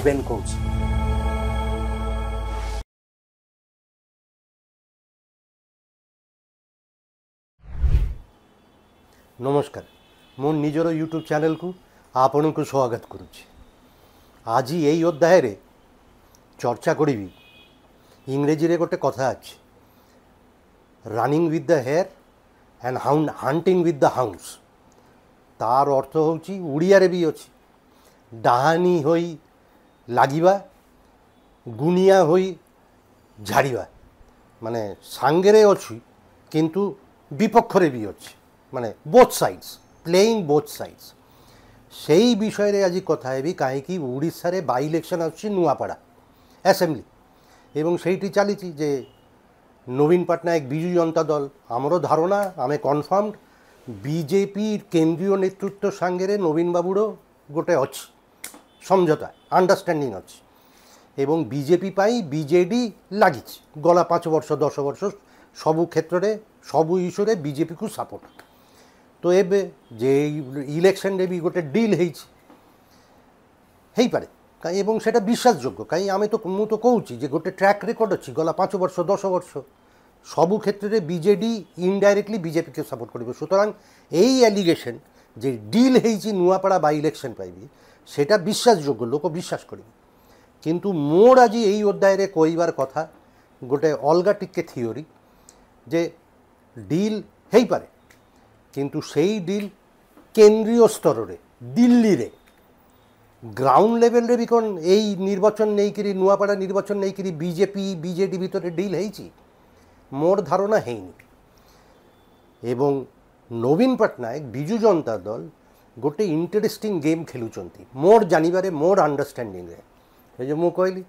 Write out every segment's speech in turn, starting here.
Ruben কৌশি। ନମସ୍କାର, ମୁଁ ନିଜର ୟୁଟ୍ୟୁବ୍ ଚ୍ୟାନେଲ୍କୁ ଆପଣଙ୍କୁ ସ୍ୱାଗତ କରୁଛି। ଆଜି ଏଇ ଅଧ୍ୟାୟରେ ଚର୍ଚ୍ଚା କରିବି ଇଂରେଜୀରେ ଗୋଟେ କଥା ଅଛି, running with the hare and hunting with the hounds. ତାର ଅର୍ଥ ହେଉଛି, ଓଡ଼ିଆରେ ବି ଅଛି, ଡାହାଣୀ ହୋଇ ଲାଗିବା, ଗୁଣିଆ ହୋଇ ଝାଡ଼ିବା। ମାନେ ସାଙ୍ଗରେ ଅଛି କିନ୍ତୁ ବିପକ୍ଷରେ ବି ଅଛି, ମାନେ both sides, playing both sides. ସେଇ ବିଷୟରେ ଆଜି କଥା ହେବି, କାହିଁକି ଓଡ଼ିଶାରେ ବାଇ ଇଲେକ୍ସନ୍ ଆସୁଛି ନୂଆପଡ଼ା ଆସେମ୍ବଲି, ଏବଂ ସେଇଠି ଚାଲିଛି ଯେ ନବୀନ ପଟ୍ଟନାୟକ ବିଜୁ ଜନତା ଦଳ, ଆମର ଧାରଣା, ଆମେ କନଫର୍ମড ବିଜେପି କେନ୍ଦ୍ରୀୟ ନେତୃତ୍ୱ ସାଙ୍ଗରେ ନବୀନ ବାବୁର ଗୋଟେ ଅଛି ସମଝୋତା, ଅଣ୍ଡରଷ୍ଟାଣ୍ଡିଂ ଅଛି, ଏବଂ ବିଜେପି ପାଇଁ ବିଜେଡ଼ି ଲାଗିଛି ଗଲା 5 ବର୍ଷ 10 ବର୍ଷ ସବୁ କ୍ଷେତ୍ରରେ ସବୁ ଇସ୍ୟୁରେ ବିଜେପିକୁ ସପୋର୍ଟ। ତ ଏବେ ଯେ ଇଲେକ୍ସନରେ ବି ଗୋଟେ ଡିଲ୍ ହେଇପାରେ, ଏବଂ সেটা বিশ্বাসযোগ্য, কারণ ମୁଁ ତ କହୁଛି ଯେ ଗୋଟେ ଟ୍ରାକ୍ ରେକର୍ଡ଼ ଅଛି ଗଲା 5 ବର୍ଷ 10 ବର୍ଷ ସବୁ କ୍ଷେତ୍ରରେ ବିଜେଡ଼ି ଇନଡାଇରେକ୍ଟଲି ବିଜେପିকে ସପୋର୍ଟ କରିବ। সুতরাং এই অ্যালিগেশন যে ডিল ହେଇଛି ନୂଆପଡ଼ା ବାଇ ଇଲେକ୍ସନ୍ ପାଇଁ ବି সেটা বিশ্বাসযোগ্য, লোক বিশ্বাস କରିବେ। কিন্তু মোর আজি এই অধ্যায়ে কইবার কথা গোটে অলগা টিকে থিওরি, যে ডিল ହେଇପାରେ কিন্তু সেই ডিল কেন্দ্রীয় স্তরের দিল্লিরে গ্রাউন্ড লেভেলরে বি কোন এই নির্বাচন নেইকি নূয়াপাড়া নির্বাচন নেইকি বিজেপি বিজেডি ভিতরে ডিল ହେଇଛି মোর ধারণা ହେଇনি। এবং নবীন পট্টনায়ক বিজু জনতা দল গোটে ইন্টারেস্টিং গেম খেলুଛନ୍ତି মোর জানিবারে, মোর আন্ডরস্ট্যান্ডিংরে। এই যে ମୁଁ କହିଲି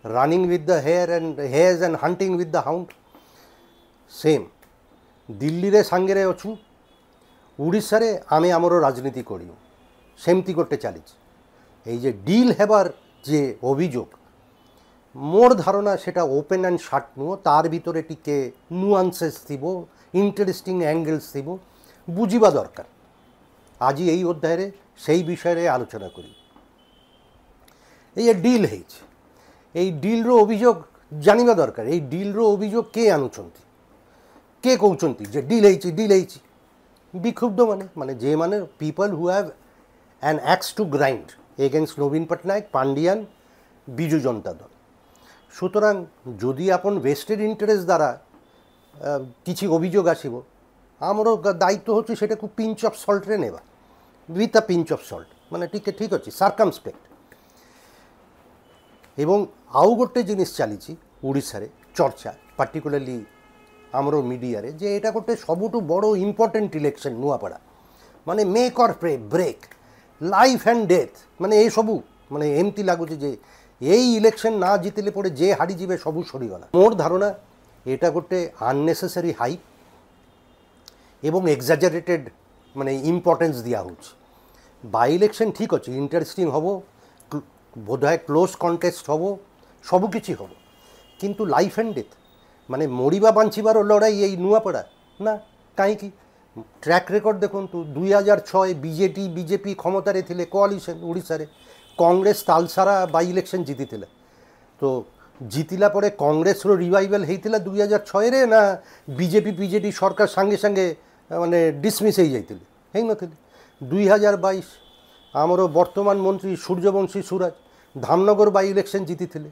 running with the hares and hunting with the hound, same ଦିଲ୍ଲୀରେ ସାଙ୍ଗରେ ଅଛୁ, ଓଡ଼ିଶାରେ ଆମେ ଆମର ରାଜନୀତି କରିବୁ, ସେମିତି ଗୋଟେ ଚାଲିଛି। এই যে ডিল হেবার যে অভিযোগ, মোর ধারণা সেটা ওপেন অ্যান্ড শার্ট নুহ, তার ভিতরে টিকে নুয়ান্সেস থিব, ইন্টারেস্টিং অ্যাঙ্গেলস থিব, বুঝিবা দরকার। আজি এই অধ্যায়ে সেই বিষয়ে আলোচনা করি। এই যে ডিল ହେଇଛି, এই ডিলর অভিযোগ জানিবা দরকার। এই ডিলর অভিযোগ কে আনুଛନ୍ତି, কে কହୁଛନ୍ତି যে ডিল ହେଇଛି। বিক্ষুব্ধ মানে যে মানে people who have an axe to grind against নবীন পট্টনায়ক, পান্ডিয়ান, বিজু জনতা দল। সুতরাং যদি আপন ভেস্টেড ইন্টারেস্ট দ্বারা কিছু অভিযোগ আসিব, আমার দায়িত্ব হচ্ছে সেটাকে পিঞ্চ অফ সল্টরে নেবা, with a pinch of salt, মানে ঠিক আছে, সার্কামস্পেক্ট। এবং আউ গোটে জিনিস চালিছি ওড়িশারে চর্চা, পার্টিকুলারলি আমার মিডিয়ারে, যে এটা গোটে সবুঠু বড় ইম্পর্টেন্ট ইলেকশন নূয়াপড়া, মানে make or break, life and death, মানে এইসবু মানে এমতি লাগুছে যে এই ইলেকশন না জিতলে পরে যে হারিଯିବେ ସବୁ সরিগলা। মোর ধারণা এটা গোটে আননেসেসারি হাইপ এবং এক্সাজারেটেড মানে ইম্পর্টেন্স দিয়া হচ্ছে। বাই ইলেকশন ঠিক আছে, ইন্টারেস্টিং হব, বোধহয় ক্লোজ কন্টেস্ট হব, সবু কিছু হব, কিন্তু লাইফ অ্যান্ড ডেথ মানে মরিবা বাঞ্চিবার লড়াই এই নূয়াপড়া না। কাহিঁকি ট্র্যাক রেকর্ড দেখুন, 2006 বিজেপি ক্ষমতারে থিলে কোয়ালিশন, ওড়িশারে কংগ্রেস তালসারা বাই ইলেকশন জিতিলে। তো জিতিলা পরে কংগ্রেসর রিভাইভাল হয়েছিল 2006 না বিজেডি সরকার সাঙ্গে সাঙ্গে মানে ডিসমিস হয়ে যাইলে হইনথিলে। 2022 আমার বর্তমান মন্ত্রী সূর্যবংশী সুরাজ ধামনগর বাই ইলেকশন জিতিলে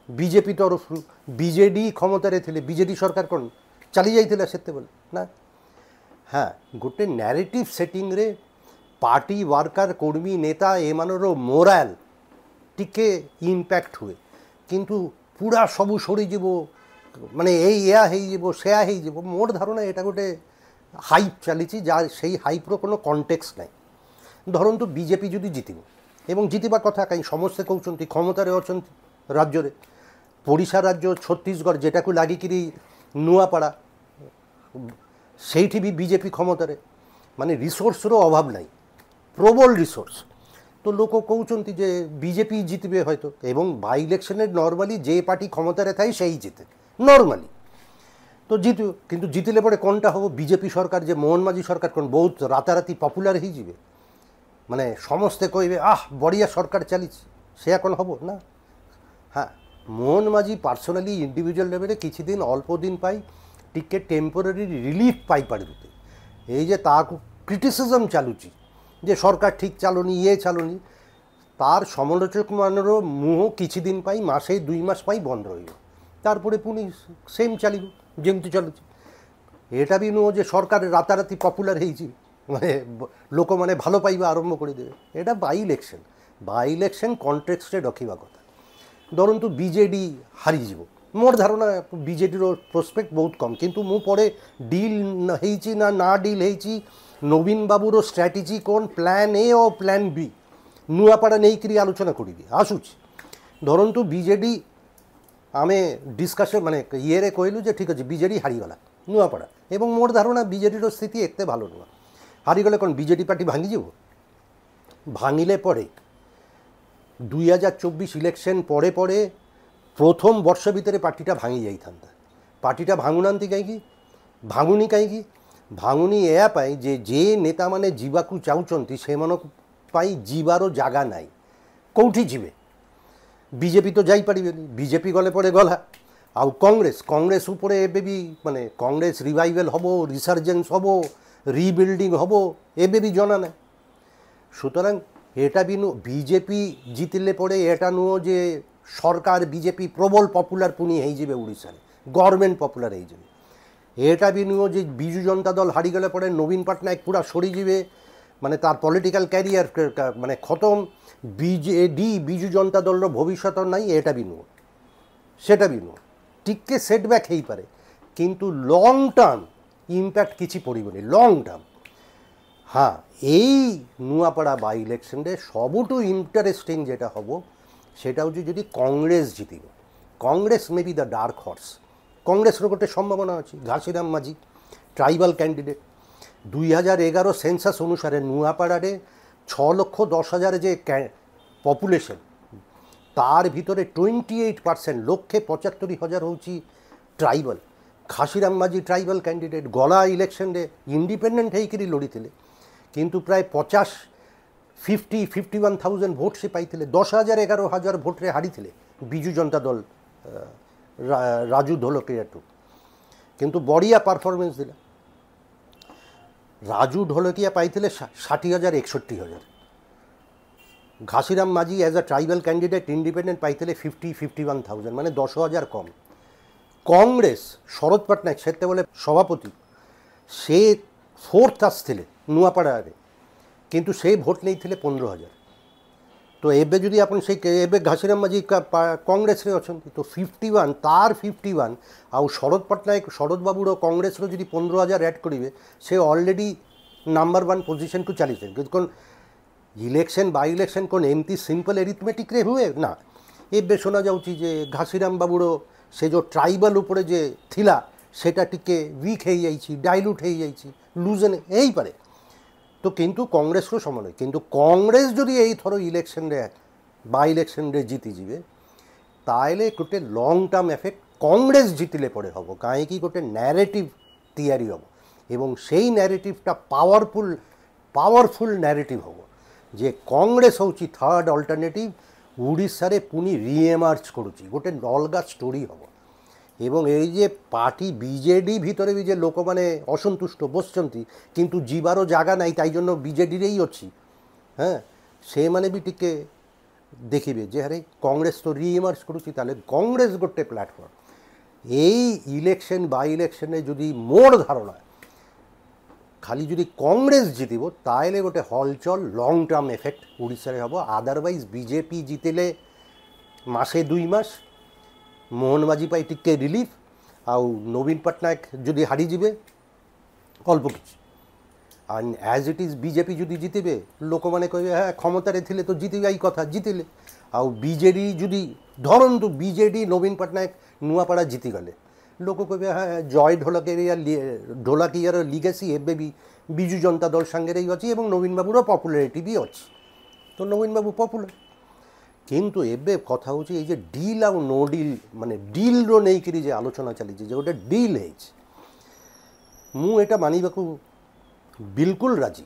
বিজেপি তরফরু, বিজেডি ক্ষমতারে থিলে, বিজেডি সরকার কোন চালি যাইলে সেতবেলে না। হ্যাঁ, গোটে ন্যারেটিভ সেটিংরে পার্টি ওয়ার্কার কর্মী নেতা এমানর মোরাল টিকে ইম্প্যাক্ট হুয়ে, কিন্তু পুরা সবু সরিযোগ মানে এই এয়া হয়েযিব সেয়া হয়েযিব। মোর ধারণা এটা গোটে হাইপ চালিছি, যার সেই হাইপ্র কোনো কন্টেক্সট নাই। ধরন্তু বিজেপি যদি জিতিব, এবং জিতিবা কথা কাই সমস্তে কৌଛନ୍ତି ক্ষমতারে অଛନ୍ତି রাজ্যরে, ওড়িশা রাজ্য, ছত্তিশগড় যেটাকে লাগিকিরি নূয়াপাড়া, সেইটি বি বিজেপি ক্ষমতারে, মানে রিসোর্সর অভাব নাই, প্রবল রিসোর্স। তো লোক কৌଛନ୍ତି যে বিজেপি জিতবে হয়তো, এবং বাই ইলেকশনে নর্মালি যে পার্টি ক্ষমতারে থাকে সেই জিতে নর্মালি। তো জিতু, কিন্তু জিতিলে পরে কোনটা হব, বিজেপি সরকার যে মোহন মাঝি সরকার কোন বহুত রাতারাতি পপুলার হয়ে যাবে, মানে সমস্তে কইবে আহ বড়িয়া সরকার চালিছে, সে এখন হব না। হ্যাঁ, মোহন মাঝি পার্সোনালি ইন্ডিভিজুয়াল লেভেলে কিছুদিন অল্প দিন পাই টিকে টেম্পোরারি রিলিফ পাই পারিতে। এই যে তাকে ক্রিটিসিজম চালুছি যে সরকার ঠিক চালনি চালনি, তার সমালোচক মানেরও মুহ কিছুদিন পাই, মাসে 2 মাস পাই বন্ধ হইব, তারপরে পুনি সেম চালিব যেমতি চলুଛି। এটা বি নুহ যে সরকার রাতারাতি পপুলার হয়েছি মানে লোক মানে ভালো পাইবা আরম্ভ করে দেবে। এটা বাই ইলেকশন কন্টেক্সটে রখিবা কথা। ধরন্তু বিজেডি হারিଯିବ, মোর ধারণা বিজেডির প্রসপেক্ট বহুত কম, কিন্তু মু পরে ডিল হয়েছি না ডিল হয়েছি, নবীন বাবুর স্ট্রাটেজি কোন, প্ল্যান এ ও প্ল্যান বি নুয়াপাড়া নেইকি আলোচনা করিবি আসুছি। ধরন্তু বিজেডি আমি ডিসকাশন মানে ইয়েরে কহিলু যে ঠিক আছে বিজেডি হারিগলা নুয়াপাড়া, এবং মোর ধারণা বিজেডির স্থিতি এতে ভালো নয়। হারিগলে কোন বিজেডি পার্টি ভাঙিଯିব? ভাঙিলে পরে 2024 ইলেকশন পরে পরে প্রথম বর্ষ ভিতরে পার্টিটা ভাঙি যাইথান্তা। পার্টিটা ভাঙুনান্তি কাইকি ভাঙুনি কাইকি ভাঙুনি এয়া পাই যে নেতা মানে ଯିବାକୁ ଚାହୁଁଛନ୍ତି ସେମାନଙ୍କ ପାଇଁ ଯିବାର ଜାଗା ନାହିଁ, କେଉଁଠି ଯିବେ? ବିଜେପି ତ ଯାଇପାରିବେନି, ବିଜେପି ଗଲେ ପରେ ଗଲା। ଆଉ କଂଗ୍ରେସ ଉପରେ ଏବେ ବି ମାନେ କଂଗ୍ରେସ ରିଭାଇଭାଲ୍ ହେବ, ରିସର୍ଜେନ୍ସ ହେବ, রিবিল্ডিং হব এবে বি জনা নাই। সুতরাং এটা বি বিজেপি জিতলে পরে এটা নুহ যে সরকার বিজেপি প্রবল পপুলার পুনি হয়ে ওড়িশায়, গভর্নমেন্ট পপুলার হয়ে। এটা বি নুহ যে বিজু জনতা দল হারিগলে পরে নবীন পটনায়ক পুরা সরিযে, মানে তার পলিটিক্যাল ক্যারিয়ার মানে খতম, বিজু জনতা দলর ভবিষ্যৎ নাই। এটা বি নুহ, সেটা বি নুহ, টিকে সেটব্যাক হয়ে পারে, কিন্তু লং টার্ম ইম্প্যাক্ট কিছু পড়বনি লং টার্ম। হ্যাঁ, এই নুয়াপাড়া বাই ইলেকশনে সবুঠু ইন্টারেস্টিং যেটা হব সেটা হচ্ছে যদি কংগ্রেস জিতিব। Congress may be the dark horse. কংগ্রেসের গোটে সম্ভাবনা আছে, ঘাসিরাম মাঝি ট্রাইবাল ক্যান্ডিডেট। 2011 সেন্সাস অনুসারে নুয়াপাড়ারে 6,10,000 যে পপুলেশন, তার ভিতরে 28% 1,75,000 হচ্ছে ট্রাইবাল। ঘাসিরাম মাঝি ট্রাইবাল ক্যান্ডিডেট গলা ইলেকশনে ইন্ডিপেন্ডেন্ট হয়েকি লড়িলে, কিন্তু প্রায় 51,000 ভোট সে পাইলে, 10,000-11,000 ভোটরে হারিলে বিজু জনতা দল রাজু ঢোলকিয়াটু, কিন্তু বড়িয়া পারফরমেন্স দিলা। রাজু ঢোলকিয়া পাইলে 60,000 61,000। ঘাসিরাম মাঝি as a tribal candidate independent পাইলে 51,000, মানে 10,000 কম। কংগ্রেস শরদ পটনায়ক সেতবেলে সভাপতি, সে 4th আসলে নুয়াপাড়ারে, কিন্তু সে ভোট নেইলে 15,000। তো এবে যদি আপনি সেই এবে ঘাসিরাম মাঝি কংগ্রেসরে অনেক, তো 51 তার 51 আউ শরদ পটনায়ক শরদবাবুর কংগ্রেসর যদি 15,000 অ্যাড করবে, সে অলরেডি নাম্বার 1 পজিশনকু চালিছে। কোন ইলেকশন বাই ইলেকশন কোন এমতি সিম্পল এরিথমেটিক্রে হুয়ে না। এবে শোনা যাচ্ছি যে ঘাসিরাম বাবুর সে যে ট্রাইবাল উপরে যে থিলা সেটা টিকে উইক হয়ে যাইছি, ডাইলুট হয়ে যাইছি, লুজেন এই পারে। তো কিন্তু কংগ্রেসরও সমান, কিন্তু কংগ্রেস যদি এই থর ইলেকশনে বাই ইলেকশনে জিতি যাবে, তাহলে গোটে লং টার্ম এফেক্ট কংগ্রেস জিতলে পরে হব, কাইকি গোটে ন্যারেটিভ তৈরি হব, এবং সেই ন্যারেটিভটা পাওয়ারফুল ন্যারেটিভ হব যে কংগ্রেস হচ্ছে থার্ড অল্টারনেটিভ, ওড়িশারে পুনি রিএমার্জ করুছি, গোটে অলগা স্টোরি হব। এবং এই যে পার্টি বিজেডি ভিতরে বি যে লোক মানে অসন্তুষ্ট বসছেন, কিন্তু যাবারও জায়গা নাই, তাই জন্য বিজেডিরেই অছি। হ্যাঁ, সে মানে বি টিকে দেখবে যে আরে কংগ্রেস তো রিএমার্জ করুছি, তাহলে কংগ্রেস গোটে প্ল্যাটফর্ম। এই ইলেকশন বাই ইলেকশনে যদি মোর ধারণা খালি যদি কংগ্রেস জিতিব, তাহলে গোটে হলচল লং টার্ম এফেক্ট ওড়িশারে হব। আদারওয়াইজ বিজেপি জিতিলে মাসে 2 মাস মোহন মাঝি পাই টিকে রিলিফ, আউ নবীন পটনায়ক যদি হারিଯିবে অল্প কিছু। আর অ্যাজ ইট ইজ বিজেপি যদি জিতবে, লোক মানে কবে হ্যাঁ ক্ষমতারে থিলে তো জিতিবাই কথা, জিতিলে। আউ বিজেডি যদি ধরন্তু বিজেডি নবীন পটনায়ক নুয়াপাড়া জিতিগলে, লোক কবে হ্যাঁ জয় ঢোলাকিয়ার লিগেসি এবে বি বিজু জনতা দল সাঙ্গেরেই অছি, এবং নবীনবাবুরও পপুলারিটি বি অছি, তো নবীনবাবু পপুলার। কিন্তু এবে কথা হচ্ছে এই যে ডিল আর নো ডিল, মানে ডিলর নেইকি যে আলোচনা চালিছে, যে গোটে ডিল হয়েছে, মু এটা মানিবাকু বিলকুল রাজি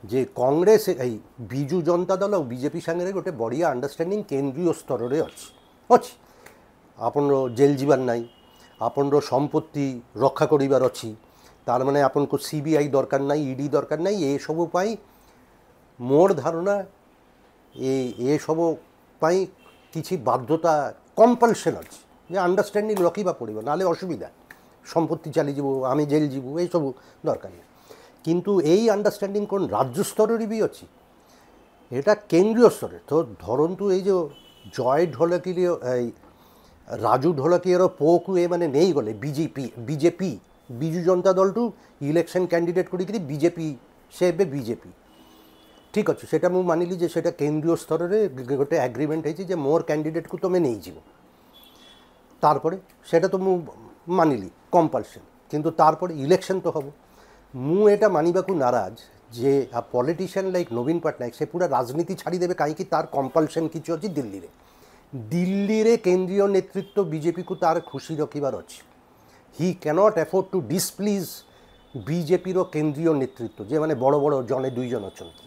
ଯେ କଂଗ୍ରେସ ଏଇ ବିଜୁ ଜନତା ଦଳ ଆଉ ବିଜେପି ସାଙ୍ଗରେ ଗୋଟେ ବଢ଼ିଆ ଅଣ୍ଡରଷ୍ଟାଣ୍ଡିଂ କେନ୍ଦ୍ରୀୟ ସ୍ତରରେ ଅଛି ଆପଣର ଜେଲ୍ ଯିବାର ନାହିଁ, ଆପଣର ସମ୍ପତ୍ତି ରକ୍ଷା କରିବାର ଅଛି, ତାର ମାନେ ଆପଣଙ୍କୁ ସିବିଆଇ ଦରକାର ନାହିଁ, ଇଡି ଦରକାର ନାହିଁ, ଏସବୁ ପାଇଁ ମୋର ଧାରଣା ଏସବୁ ପାଇଁ କିଛି ବାଧ୍ୟତା କମ୍ପଲସନ୍ ଅଛି ଯେ ଅଣ୍ଡରଷ୍ଟାଣ୍ଡିଂ ରଖିବା ପଡ଼ିବ, ନହେଲେ ଅସୁବିଧା, ସମ୍ପତ୍ତି ଚାଲିଯିବ, ଆମେ ଜେଲ୍ ଯିବୁ, ଏସବୁ ଦରକାର ନାହିଁ। কিন্তু এই আন্ডারস্ট্যান্ডিং কোন রাজ্য স্তরেরই বি ଅଛି, এটা কেন্দ্রীয় স্তরে। তো ধরন্তু এই যে জয় ঢোলকির এই রাজু ঢোলকির পুଅକୁ ଏମାନେ ନେଇଗଲେ BJP Biju Janata ଦଳଠୁ election candidate କରିକିରି ବିଜେପି, ସେ ଏବେ ବିଜେପି, ଠିକ୍ ଅଛି, ସେଟା ମୁଁ ମାନିଲି ଯେ ସେଟା କେନ୍ଦ୍ରୀୟ ସ୍ତରରେ ଗୋଟେ ଆଗ୍ରିମେଣ୍ଟ ହେଇଛି ଯେ ମୋର କ୍ୟାଣ୍ଡିଡେଟ୍କୁ ତୁମେ ନେଇଯିବ, ତାରପରେ সেটা তো ମୁଁ ମାନିଲି କମ୍ପଲସନ୍, କିନ୍ତୁ ତାରପରେ ଇଲେକ୍ସନ୍ ତ ହେବ। ମୁଁ এটা ମାନିବାକୁ ନାରାଜ ଯେ ଆ ପଲିଟିସିଆନ୍ ଲାଇକ୍ ନବୀନ ପଟ୍ଟନାୟକ ସେ ପୁରା ରାଜନୀତି ଛାଡ଼ିଦେବେ, କାହିଁକି ତାର କମ୍ପଲସନ୍ କିଛି ଅଛି ଦିଲ୍ଲୀରେ କେନ୍ଦ୍ରୀୟ ନେତୃତ୍ୱ ବିଜେପିକୁ ତାର ଖୁସି ରଖିବାର ଅଛି। ହି କ୍ୟାନଟ୍ ଆଫୋର୍ଡ ଟୁ ଡିସ୍ପ୍ଲିଜ୍ ବିଜେପିର କେନ୍ଦ୍ରୀୟ ନେତୃତ୍ୱ, ଯେମାନେ ବଡ଼ ବଡ଼ ଜଣେ ଦୁଇ ଜଣ ଅଛନ୍ତି।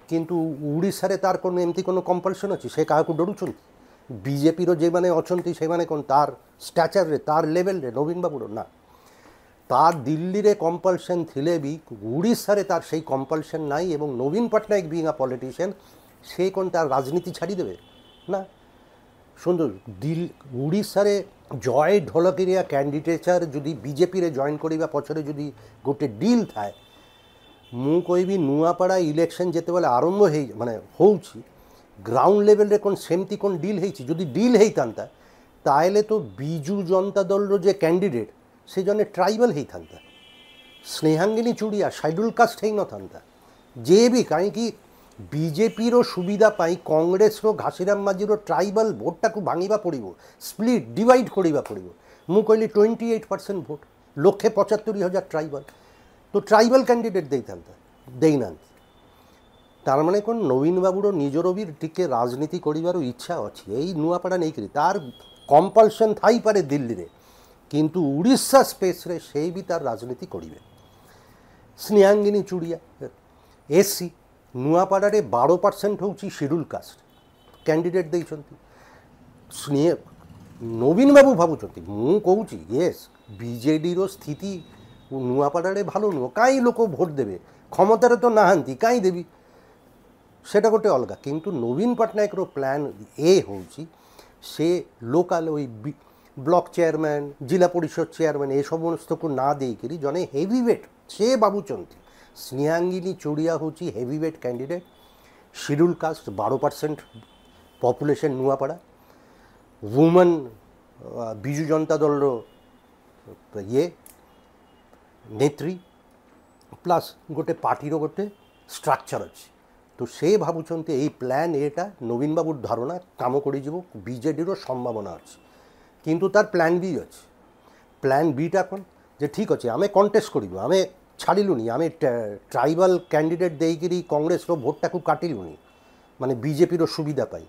କିନ୍ତୁ ଓଡ଼ିଶାରେ ତାର କ'ଣ ଏମିତି କ'ଣ କମ୍ପଲସନ୍ ଅଛି? ସେ କାହାକୁ ଡରୁଛନ୍ତି? ବିଜେପିର ଯେମାନେ ଅଛନ୍ତି ସେମାନେ କ'ଣ ତାର ଷ୍ଟାଚରରେ, ତାର ଲେଭେଲରେ ନବୀନ ବାବୁର? ନା, তার দিল্লিরে কম্পালসন থিলে বি উড়িষ্যারে তার সেই কম্পালসন নাই, এবং নবীন পট্টনায়ক বিং আ পলিটিশিয়ান সে কোন তার রাজনীতি ছাড়ি দেবে না। সুন্দর উড়িষ্যারে জয় ঢোলকিরিয়া ক্যান্ডিডেটর যদি বিজেপিরে জয়েন করিবা পছরে যদি গোটে ডিল থাকে, মু কইবি নুয়াপাড়া ইলেকশন যেতবেলে আরম্ভ হই মানে হଉଛି গ্রাউন্ড লেভেলরে কোন সেমতি কোন ডিল হয়েছি, যদি ডিল হইতান্তা তাহলে তো বিজু জনতা দলর যে ক্যান্ডিডেট ସେ ଜଣେ ଟ୍ରାଇବାଲ୍ ହେଇଥାନ୍ତା, ସ୍ନେହାଙ୍ଗିନୀ ଚୁଡ଼ିଆ ସାଇଡୁଲ୍ କାଷ୍ଟ ହେଇନଥାନ୍ତା ଯେ ବି, କାହିଁକି ବିଜେପିର ସୁବିଧା ପାଇଁ କଂଗ୍ରେସର ଘାସିରାମ ମାଝୀର ଟ୍ରାଇବାଲ୍ ଭୋଟ୍ଟାକୁ ଭାଙ୍ଗିବା ପଡ଼ିବ, ସ୍ପ୍ଲିଟ୍ ଡିଭାଇଡ଼ କରିବା ପଡ଼ିବ। ମୁଁ କହିଲି 28% ଭୋଟ୍, 1,75,000 ଟ୍ରାଇବାଲ୍, ତ ଟ୍ରାଇବାଲ୍ କ୍ୟାଣ୍ଡିଡେଟ୍ ଦେଇଥାନ୍ତା, ଦେଇନାହାନ୍ତି। ତାର ମାନେ କ'ଣ ନବୀନ ବାବୁର ନିଜର ବି ଟିକେ ରାଜନୀତି କରିବାର ଇଚ୍ଛା ଅଛି ଏଇ ନୂଆପଡ଼ା ନେଇକରି, ତାର କମ୍ପଲସନ୍ ଥାଇପାରେ ଦିଲ୍ଲୀରେ, কিন্তু উড়িষ্যা স্পেসরে সেই বি তার রাজনীতি করবে। স্নেহাঙ্গিনী চুড়িয়া এসসি, নুয়াপাড়ারে 12% হচ্ছে শিডুল কাস্ট ক্যান্ডিডেট দিয়েছেন। নবীন বাবু ভাবুচ্ছেন, মু কৌছি ইয়েস বিজেডির স্থিতি নুয়াপাড়ারে ভালো নুহ, কাই লোক ভোট দেবে, ক্ষমতারে তো নাহান্তি, কাই দেবি, সেটা গোটে অলগা। কিন্তু নবীন পট্টনায়কর প্ল্যান এ হচ্ছে সে লোকাল ওই ব্লক চেয়ারম্যান, জিলা পরিষদ চেয়ারম্যান এ সমস্তକୁ না ଦେଇକିରି ଜଣେ ହେଭିୱେଟ୍ ସେ ଭାବୁଛନ୍ତି। ସ୍ନେହାଙ୍ଗିନୀ ଚୁଡ଼ିଆ ହେଉଛି heavyweight candidate, schedule caste, 12% population Nuapada, women Biju Janata ଦଳର ଇଏ ନେତ୍ରୀ, ପ୍ଲସ୍ ଗୋଟେ ପାର୍ଟିର ଗୋଟେ ଷ୍ଟ୍ରକ୍ଚର୍ ଅଛି। ତ ସେ ଭାବୁଛନ୍ତି ଏଇ ପ୍ଲାନ୍ ଏଟା ନବୀନ ବାବୁର ଧାରଣା କାମ କରିଯିବ, ବିଜେଡ଼ିର ସମ୍ଭାବନା ଅଛି। কিন্তু তার প্ল্যান বি আছে। প্ল্যান বিটা কোন যে ঠিক আছে আমি কন্টেস্ট করিব, আমি ছাড়িলুনি, আমি ট্রাইবাল ক্যান্ডিডেট ଦେଇକିରି কংগ্রেসর ভোটটাକୁ কাটিলুনি, মানে বিজেপির সুবিধা পাই।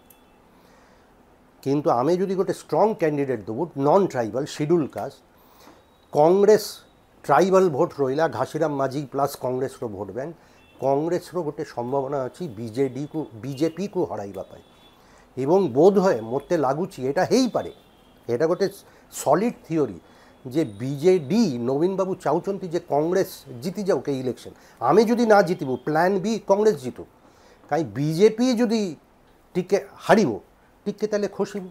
কিন্তু আমি যদি গোটে স্ট্রং ক্যান্ডিডেট দেবো non tribal schedule caste, Congress tribal vote রহিলা ঘাসিরাম মাঝি প্লাস কংগ্রেসর ভোট ব্যাংক, কংগ্রেসর গোটে সম্ভাবনা আছে বিজেপিକୁ হরাইবা পাই। এবং বোধ হয় মতে লাগুছি এটা ହେଇପାରେ, এটা গোটে সলিড থিওরি যে বিজেডি নবীন বাবু চাহুଛନ୍ତି যে কংগ্রেস জিতি যাও কে ইলেকশন, আমি যদি না জিতব প্ল্যান বি কংগ্রেস জিতু, কাই বিজেপি যদি টিকে হারিব টিকে তাহলে খসিব,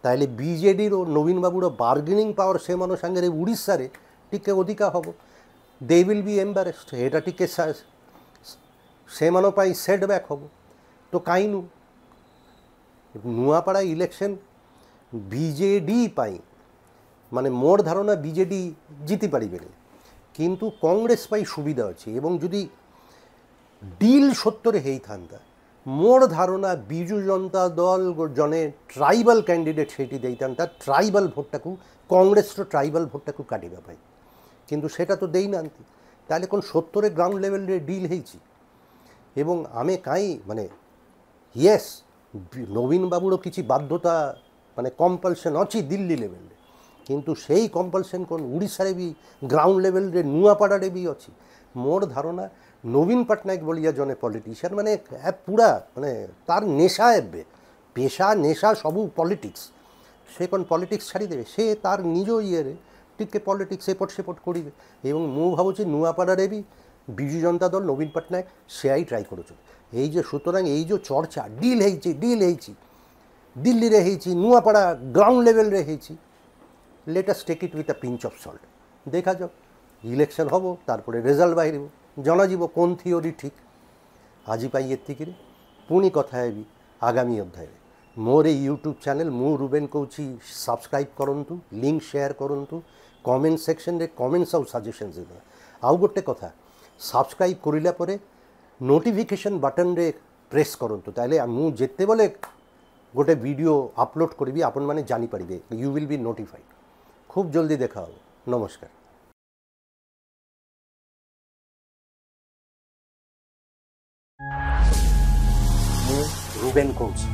তাহলে বিজেডির নবীন বাবুর বার্গেনিং পাওয়ার সেମାନଙ୍କ সাଙ୍ଗରେ উড়িষ্যারে টিকে অধিকা হব, দে উইল বি এম্বারেসড, এটা টিকে সেମାନଙ୍କ ପାଇଁ সেটব্যাক হব। তো কাইনু ନୂଆପଡ଼ା ইলেকশন বিজেডি পাই, মানে মোর ধারণা বিজেডি জিতি পারিবেনি, কিন্তু কংগ্রেস পাই সুবিধা আছে। এবং যদি ডিল সত্যরে ହେଇଥାନ୍ତା, মোর ধারণা বিজু জনতা দল জনে ট্রাইবাল ক্যান্ডিডেট সেটি ଦେଇଥାନ୍ତା ট্রাইবাল ভোটটাକୁ, কংগ্রেসর ট্রাইবাল ভোটটাକୁ কাটিবা পাই, কিন্তু সেটা তো ଦେଇନାହାନ୍ତି। তাহলে কোন সত্যরে গ্রাউন্ড লেভেলরে ডিল ହେଇଛି। এবং আমি কাই মানে ইয়েস নবীন বাবুর কিছু বাধ্যতা মানে কম্পলসন ଅଛି দিল্লি লেভেলরে, কিন্তু সেই কম্পলসন কোন উড়িষ্যারে বি গ্রাউন্ড লেভেলরে নূଆପଡ଼ାରେ ବି ଅଛି। মোর ধারণা নবীন পট্টনায়ক বলিয়া জনে পলিটিশিয়ান মানে পুরা মানে তার নেশা এবে পেশা নেশা সবু পলিটিক্স সে কোন পলিটিক্স ছাড়ি দেবে সে তার নিজ ইয়েরে টিকে পলিটিক্স এপট সেপট করিবে এবং ମୁଁ ଭାବୁଛି ନୂଆପଡ଼ାରେ ବି ବିଜୁ ଜନତା ଦଳ ନବୀନ ପଟ୍ଟନାୟକ ସେଆ ହିଁ ଟ୍ରାଏ କରୁଛନ୍ତି ଏଇ ଯେ ସୁତରାଂ ଏଇ ଯେଉଁ ଚର୍ଚ୍ଚା ଡିଲ୍ ହେଇଛି ଦିଲ୍ଲୀରେ ହେଇଛି ନୂଆପଡ଼ା ଗ୍ରାଉଣ୍ଡ ଲେଭେଲରେ ହେଇଛି let us take it with a pinch of salt ଦେଖାଯାଉ ଇଲେକ୍ସନ୍ ହେବ ତାରପରେ ରେଜଲ୍ଟ ବାହାରିବ ଜଣାଯିବ কোন থিওরি ঠিক ଆଜି ପାଇଁ ଏତିକିରେ ପୁଣି କଥା ହେବି ଆଗାମୀ ଅଧ୍ୟାୟରେ ମୋର এই ୟୁଟ୍ୟୁବ୍ ଚ୍ୟାନେଲ୍ ମୁଁ ରୁବେନ କହୁଛି ସବସ୍କ୍ରାଇବ୍ କରନ୍ତୁ ଲିଙ୍କ୍ ସେୟାର କରନ୍ତୁ କମେଣ୍ଟ ସେକ୍ସନରେ କମେଣ୍ଟସ୍ ଆଉ ସଜେସନ୍ସ ଦେବେ ଆଉ ଗୋଟେ କଥା ସବସ୍କ୍ରାଇବ୍ କରିଲା ପରେ ନୋଟିଫିକେସନ୍ ବଟନ୍ରେ ପ୍ରେସ୍ କରନ୍ତୁ ତାହେଲେ ମୁଁ ଯେତେବେଳେ ଗୋଟେ ଭିଡ଼ିଓ ଅପଲୋଡ଼ କରିବି ଆପଣମାନେ ଜାଣିପାରିବେ ୟୁ ୱିଲ୍ ବି ନୋଟିଫାଇଡ୍ খুব জলদি দেখা হবে নমস্কার ମୁଁ ରୁବେନ କହୁଛି